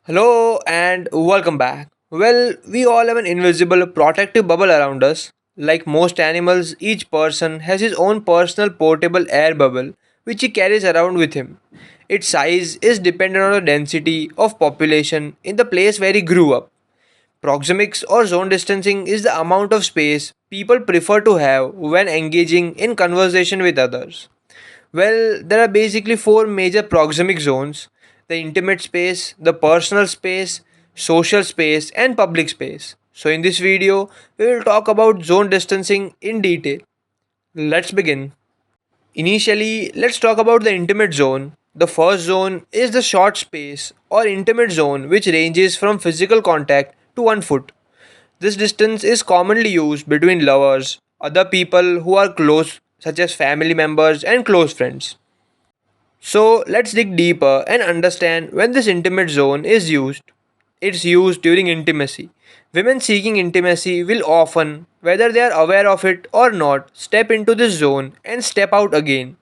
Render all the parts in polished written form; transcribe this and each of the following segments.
Hello and welcome back. Well, we all have an invisible protective bubble around us. Like most animals, each person has his own personal portable air bubble which he carries around with him. Its size is dependent on the density of population in the place where he grew up. Proxemics or zone distancing is the amount of space people prefer to have when engaging in conversation with others. Well, there are basically four major proxemic zones: the intimate space, the personal space, social space, and public space. So, in this video, we will talk about zone distancing in detail. Let's begin. Initially, let's talk about the intimate zone. The first zone is the short space or intimate zone, which ranges from physical contact to 1 foot. This distance is commonly used between lovers, other people who are close, such as family members and close friends. So let's dig deeper and understand when this intimate zone is used. It's used during intimacy. Women seeking intimacy will often, whether they are aware of it or not, step into this zone and step out again.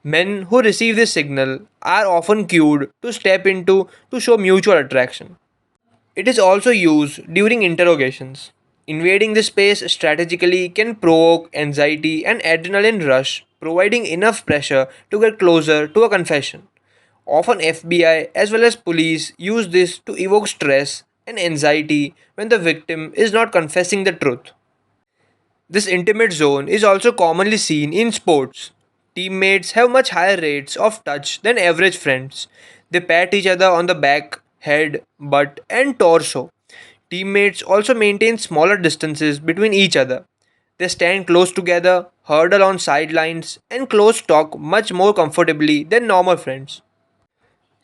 Men who receive this signal are often cued to step into to show mutual attraction. It is also used during interrogations. Invading this space strategically can provoke anxiety and adrenaline rush, providing enough pressure to get closer to a confession. Often, FBI as well as police use this to evoke stress and anxiety when the victim is not confessing the truth. This intimate zone is also commonly seen in sports. Teammates have much higher rates of touch than average friends. They pat each other on the back, head, butt, and torso. Teammates also maintain smaller distances between each other. They stand close together, huddle on sidelines, and close talk much more comfortably than normal friends.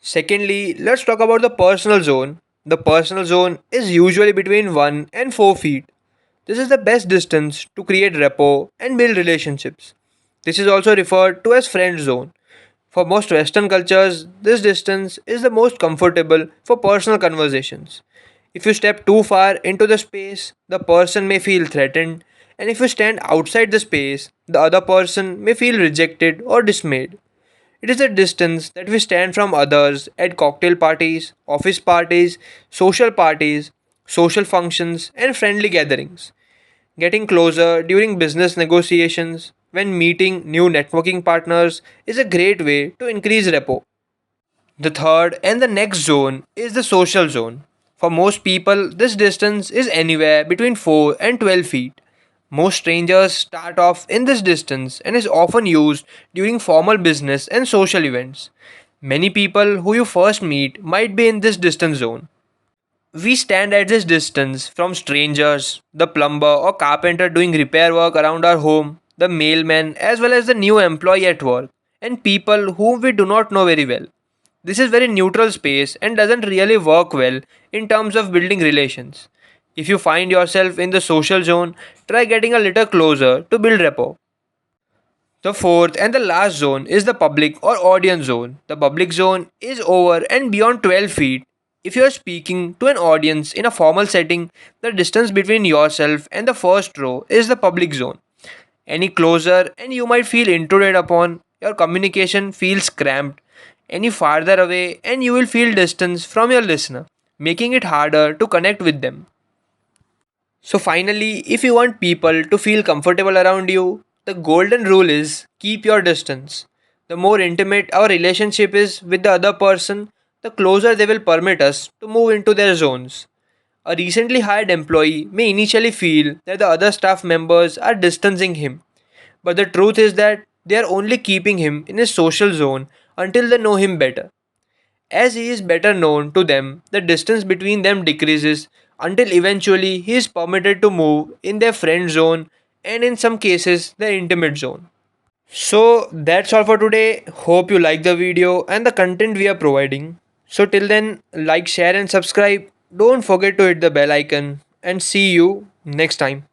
Secondly, let's talk about the personal zone. The personal zone is usually between 1 and 4 feet. This is the best distance to create rapport and build relationships. This is also referred to as friend zone. For most Western cultures, this distance is the most comfortable for personal conversations. If you step too far into the space, the person may feel threatened, and if you stand outside the space, the other person may feel rejected or dismayed. It is the distance that we stand from others at cocktail parties, office parties, social functions, and friendly gatherings. Getting closer during business negotiations, when meeting new networking partners, is a great way to increase rapport. The third and the next zone is the social zone. For most people, this distance is anywhere between 4 and 12 feet. Most strangers start off in this distance and is often used during formal business and social events. Many people who you first meet might be in this distance zone. We stand at this distance from strangers, the plumber or carpenter doing repair work around our home, the mailman, as well as the new employee at work, and people whom we do not know very well. This is very neutral space and doesn't really work well in terms of building relations. If you find yourself in the social zone, try getting a little closer to build rapport. The fourth and the last zone is the public or audience zone. The public zone is over and beyond 12 feet. If you are speaking to an audience in a formal setting, the distance between yourself and the first row is the public zone. Any closer and you might feel intruded upon, your communication feels cramped. Any farther away and you will feel distance from your listener, making it harder to connect with them. So, finally, if you want people to feel comfortable around you, the golden rule is keep your distance. The more intimate our relationship is with the other person, the closer they will permit us to move into their zones. A recently hired employee may initially feel that the other staff members are distancing him, but the truth is that they are only keeping him in his social zone until they know him better. As he is better known to them, the distance between them decreases until eventually he is permitted to move in their friend zone and in some cases the intimate zone. So that's all for today. Hope you like the video and the content we are providing. So till then, like, share and subscribe. Don't forget to hit the bell icon and see you next time.